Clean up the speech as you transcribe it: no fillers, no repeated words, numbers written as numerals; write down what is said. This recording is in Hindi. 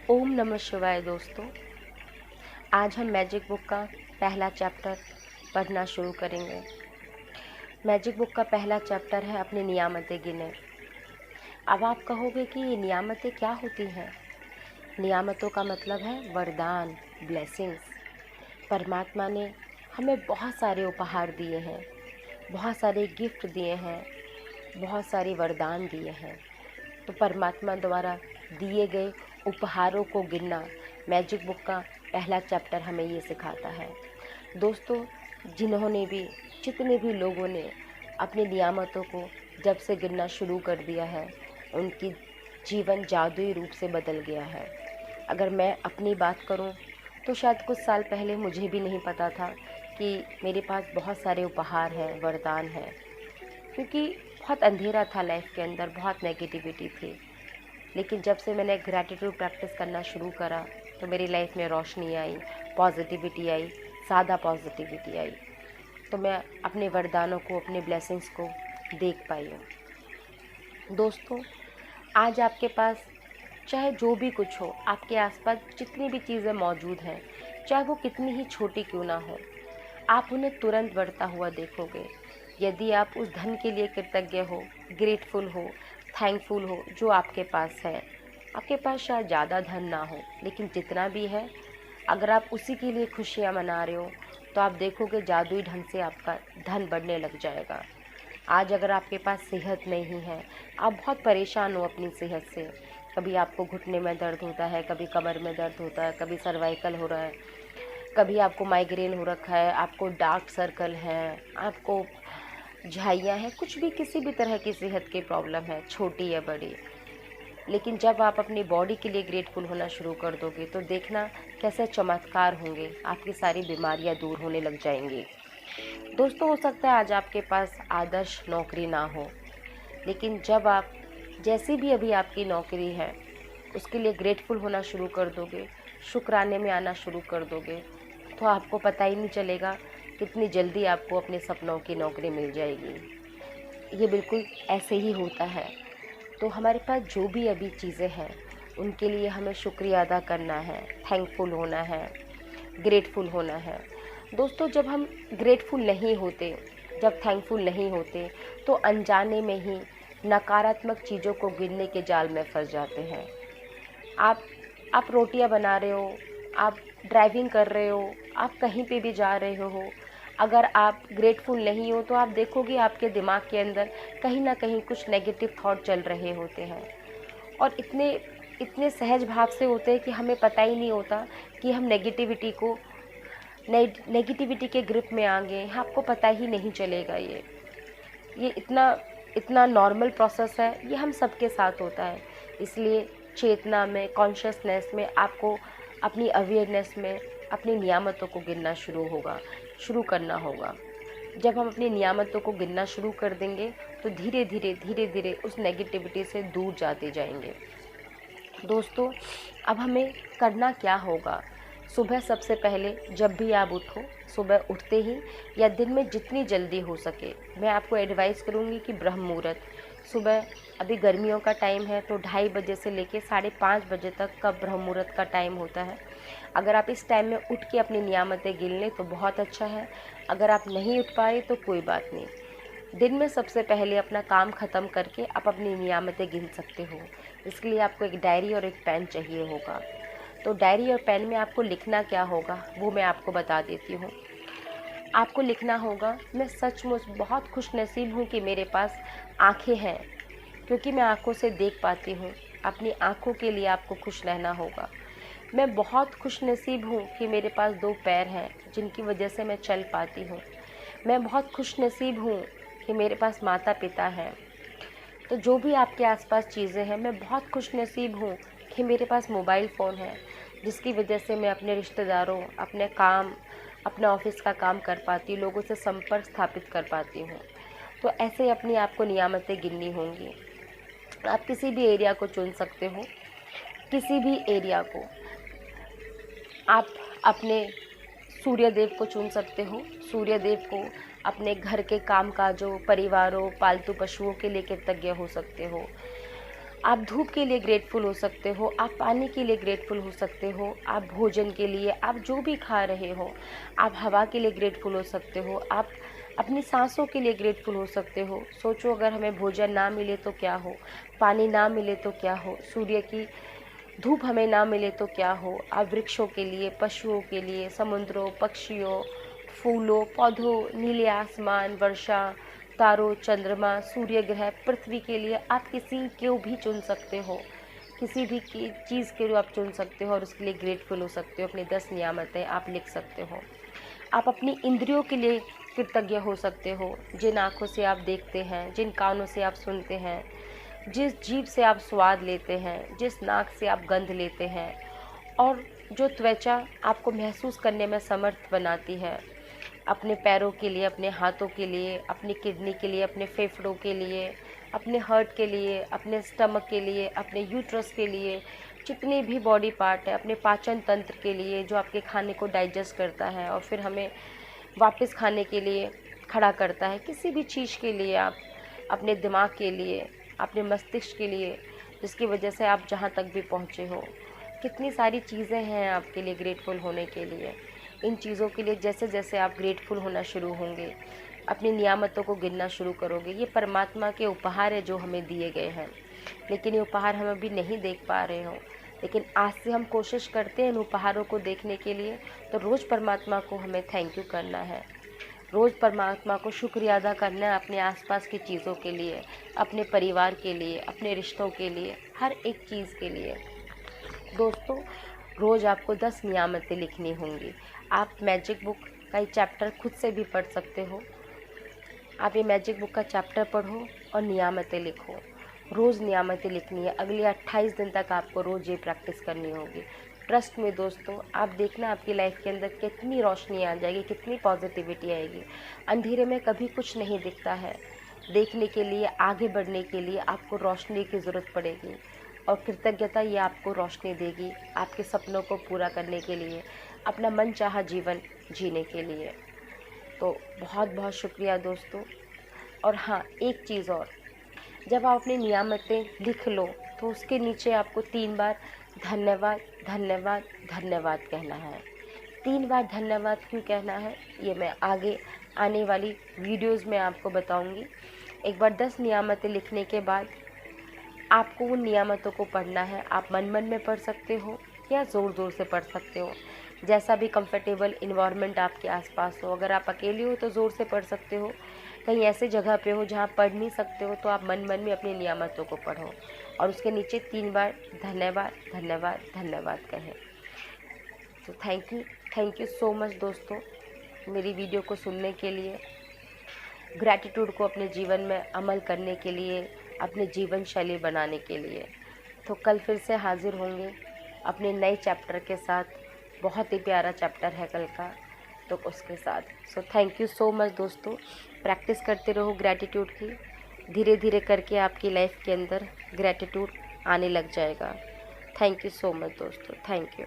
ओम नमः शिवाय दोस्तों। आज हम मैजिक बुक का पहला चैप्टर पढ़ना शुरू करेंगे। मैजिक बुक का पहला चैप्टर है अपनी नियामतें गिने। अब आप कहोगे कि ये नियामतें क्या होती हैं? नियामतों का मतलब है वरदान, ब्लेसिंग्स। परमात्मा ने हमें बहुत सारे उपहार दिए हैं, बहुत सारे गिफ्ट दिए हैं, बहुत सारे वरदान दिए हैं। तो परमात्मा द्वारा दिए गए उपहारों को गिनना मैजिक बुक का पहला चैप्टर हमें ये सिखाता है। दोस्तों, जितने भी लोगों ने अपनी नियामतों को जब से गिनना शुरू कर दिया है, उनकी जीवन जादुई रूप से बदल गया है। अगर मैं अपनी बात करूं तो शायद कुछ साल पहले मुझे भी नहीं पता था कि मेरे पास बहुत सारे उपहार हैं, वरदान हैं, क्योंकि बहुत अंधेरा था लाइफ के अंदर, बहुत नेगेटिविटी थी। लेकिन जब से मैंने ग्रैटिट्यूड प्रैक्टिस करना शुरू करा तो मेरी लाइफ में रोशनी आई, पॉजिटिविटी आई, सादा पॉजिटिविटी आई। तो मैं अपने वरदानों को, अपने ब्लेसिंग्स को देख पाई हूँ। दोस्तों, आज आपके पास चाहे जो भी कुछ हो, आपके आसपास जितनी भी चीज़ें मौजूद हैं, चाहे वो कितनी ही छोटी क्यों ना हो, आप उन्हें तुरंत बढ़ता हुआ देखोगे। यदि आप उस धन के लिए कृतज्ञ हो, ग्रेटफुल हो, थैंकफुल हो जो आपके पास है। आपके पास शायद ज़्यादा धन ना हो, लेकिन जितना भी है, अगर आप उसी के लिए खुशियाँ मना रहे हो तो आप देखोगे जादुई ढंग से आपका धन बढ़ने लग जाएगा। आज अगर आपके पास सेहत नहीं है, आप बहुत परेशान हो अपनी सेहत से, कभी आपको घुटने में दर्द होता है, कभी कमर में दर्द होता है, कभी सर्वाइकल हो रहा है, कभी आपको माइग्रेन हो रखा है, आपको डार्क सर्कल है, आपको झाइयाँ हैं, कुछ भी किसी भी तरह की सेहत की प्रॉब्लम है, छोटी या बड़ी। लेकिन जब आप अपनी बॉडी के लिए ग्रेटफुल होना शुरू कर दोगे तो देखना कैसे चमत्कार होंगे, आपकी सारी बीमारियां दूर होने लग जाएंगी। दोस्तों, हो सकता है आज आपके पास आदर्श नौकरी ना हो, लेकिन जब आप जैसी भी अभी आपकी नौकरी है उसके लिए ग्रेटफुल होना शुरू कर दोगे, शुक्राने में आना शुरू कर दोगे, तो आपको पता ही नहीं चलेगा कितनी जल्दी आपको अपने सपनों की नौकरी मिल जाएगी। ये बिल्कुल ऐसे ही होता है। तो हमारे पास जो भी अभी चीज़ें हैं उनके लिए हमें शुक्रिया अदा करना है, थैंकफुल होना है, ग्रेटफुल होना है। दोस्तों, जब हम ग्रेटफुल नहीं होते, जब थैंकफुल नहीं होते, तो अनजाने में ही नकारात्मक चीज़ों को गिनने के जाल में फंस जाते हैं। आप आप रोटियां बना रहे हो, आप ड्राइविंग कर रहे हो, आप कहीं पे भी जा रहे हो, अगर आप ग्रेटफुल नहीं हो तो आप देखोगे आपके दिमाग के अंदर कहीं ना कहीं कुछ नेगेटिव थॉट चल रहे होते हैं, और इतने इतने सहज भाव से होते हैं कि हमें पता ही नहीं होता कि हम नेगेटिविटी के ग्रिप में आ गए हैं। आपको पता ही नहीं चलेगा। ये इतना इतना नॉर्मल प्रोसेस है, ये हम सबके साथ होता है। इसलिए चेतना में, कॉन्शियसनेस में आपको अपनी अवेयरनेस में अपनी नियामतों को गिनना शुरू करना होगा। जब हम अपनी नियामतों को गिनना शुरू कर देंगे तो धीरे धीरे उस नेगेटिविटी से दूर जाते जाएंगे। दोस्तों, अब हमें करना क्या होगा? सुबह सबसे पहले जब भी आप उठो, सुबह उठते ही या दिन में जितनी जल्दी हो सके, मैं आपको एडवाइस करूँगी कि ब्रह्म मुहूर्त, सुबह अभी गर्मियों का टाइम है तो 2:30 बजे से लेके 5:30 बजे तक का ब्रह्म मुहूर्त का टाइम होता है। अगर आप इस टाइम में उठ के अपनी नियामतें गिन लें तो बहुत अच्छा है। अगर आप नहीं उठ पाए तो कोई बात नहीं, दिन में सबसे पहले अपना काम ख़त्म करके आप अपनी नियामतें गिन सकते हो। इसके लिए आपको एक डायरी और एक पेन चाहिए होगा। तो डायरी और पेन में आपको लिखना क्या होगा वो मैं आपको बता देती हूँ। आपको लिखना होगा, मैं सचमुच बहुत खुशनसीब हूँ कि मेरे पास आँखें हैं, क्योंकि मैं आँखों से देख पाती हूँ। अपनी आँखों के लिए आपको खुश रहना होगा। मैं बहुत खुशनसीब हूँ कि मेरे पास 2 पैर हैं जिनकी वजह से मैं चल पाती हूँ। मैं बहुत खुशनसीब हूँ कि मेरे पास माता पिता हैं। तो जो भी आपके आसपास चीज़ें हैं, मैं बहुत खुशनसीब हूँ कि मेरे पास मोबाइल फ़ोन है जिसकी वजह से मैं अपने रिश्तेदारों, अपने काम, अपने ऑफिस का काम कर पाती हूँ, लोगों से संपर्क स्थापित कर पाती हूँ। तो ऐसे अपनी आपको नियामतें गिननी होंगी। आप किसी भी एरिया को चुन सकते हो, किसी भी एरिया को। आप अपने सूर्यदेव को चुन सकते हो। सूर्यदेव को अपने घर के काम काजों, परिवारों, पालतू पशुओं के लिए कृतज्ञ हो सकते हो। आप धूप के लिए ग्रेटफुल हो सकते हो, आप पानी के लिए ग्रेटफुल हो सकते हो, आप भोजन के लिए, आप जो भी खा रहे हो, आप हवा के लिए ग्रेटफुल हो सकते हो, आप अपनी सांसों के लिए ग्रेटफुल हो सकते हो। सोचो अगर हमें भोजन ना मिले तो क्या हो, पानी ना मिले तो क्या हो, सूर्य की धूप हमें ना मिले तो क्या हो। आप वृक्षों के लिए, पशुओं के लिए, समुद्रों, पक्षियों, फूलों, पौधों, नीले आसमान, वर्षा, तारों, चंद्रमा, सूर्य ग्रह, पृथ्वी के लिए आप किसी को भी चुन सकते हो। किसी भी चीज़ के लिए आप चुन सकते हो और उसके लिए ग्रेटफुल हो सकते हो। अपनी 10 नियामतें आप लिख सकते हो। आप अपनी इंद्रियों के लिए कृतज्ञ हो सकते हो। जिन आँखों से आप देखते हैं, जिन कानों से आप सुनते हैं, जिस जीभ से आप स्वाद लेते हैं, जिस नाक से आप गंध लेते हैं, और जो त्वचा आपको महसूस करने में समर्थ बनाती है। अपने पैरों के लिए, अपने हाथों के लिए, अपनी किडनी के लिए, अपने फेफड़ों के लिए, अपने हार्ट के लिए, अपने स्टमक के लिए, अपने यूट्रस के लिए, जितने भी बॉडी पार्ट है, अपने पाचन तंत्र के लिए जो आपके खाने को डाइजेस्ट करता है और फिर हमें वापस खाने के लिए खड़ा करता है। किसी भी चीज़ के लिए आप, अपने दिमाग के लिए, अपने मस्तिष्क के लिए, जिसकी वजह से आप जहाँ तक भी पहुँचे हो। कितनी सारी चीज़ें हैं आपके लिए ग्रेटफुल होने के लिए। इन चीज़ों के लिए जैसे जैसे आप ग्रेटफुल होना शुरू होंगे, अपनी नियामतों को गिनना शुरू करोगे। ये परमात्मा के उपहार है जो हमें दिए गए हैं, लेकिन ये उपहार हम अभी नहीं देख पा रहे हो। लेकिन आज से हम कोशिश करते हैं इन उपहारों को देखने के लिए। तो रोज़ परमात्मा को हमें थैंक यू करना है, रोज़ परमात्मा को शुक्रिया अदा करना है अपने आसपास की चीज़ों के लिए, अपने परिवार के लिए, अपने रिश्तों के लिए, हर एक चीज़ के लिए। दोस्तों, रोज़ आपको 10 नियामतें लिखनी होंगी। आप मैजिक बुक का ये चैप्टर खुद से भी पढ़ सकते हो। आप ये मैजिक बुक का चैप्टर पढ़ो और नियामतें लिखो। रोज़ नियामतें लिखनी है। अगले 28 दिन तक आपको रोज़ ये प्रैक्टिस करनी होगी। ट्रस्ट में दोस्तों, आप देखना आपकी लाइफ के अंदर कितनी रोशनी आ जाएगी, कितनी पॉजिटिविटी आएगी। अंधेरे में कभी कुछ नहीं दिखता है। देखने के लिए, आगे बढ़ने के लिए आपको रोशनी की ज़रूरत पड़ेगी और कृतज्ञता ये आपको रोशनी देगी आपके सपनों को पूरा करने के लिए, अपना मनचाहा जीवन जीने के लिए। तो बहुत बहुत शुक्रिया दोस्तों। और हाँ, एक चीज़ और, जब आप अपनी नियामतें लिख लो तो उसके नीचे आपको 3 बार धन्यवाद, धन्यवाद, धन्यवाद कहना है। 3 बार धन्यवाद क्यों कहना है ये मैं आगे आने वाली वीडियोज़ में आपको बताऊंगी। एक बार 10 नियामतें लिखने के बाद आपको उन नियामतों को पढ़ना है। आप मन मन में पढ़ सकते हो या ज़ोर ज़ोर से पढ़ सकते हो, जैसा भी कंफर्टेबल इन्वायरमेंट आपके आसपास हो। अगर आप अकेले हो तो ज़ोर से पढ़ सकते हो, कहीं ऐसे जगह पे हो जहाँ पढ़ नहीं सकते हो तो आप मन मन में अपनी नियामतों को पढ़ो और उसके नीचे 3 बार धन्यवाद, धन्यवाद, धन्यवाद कहें। तो थैंक यू सो मच दोस्तों, मेरी वीडियो को सुनने के लिए, ग्रैटिट्यूड को अपने जीवन में अमल करने के लिए, अपने जीवन शैली बनाने के लिए। तो कल फिर से हाजिर होंगे अपने नए चैप्टर के साथ। बहुत ही प्यारा चैप्टर है कल का, तो उसके साथ। So thank you so much दोस्तों। प्रैक्टिस करते रहो ग्रैटिट्यूड की। धीरे धीरे करके आपकी लाइफ के अंदर ग्रैटिट्यूड आने लग जाएगा। थैंक यू सो मच दोस्तों, थैंक यू।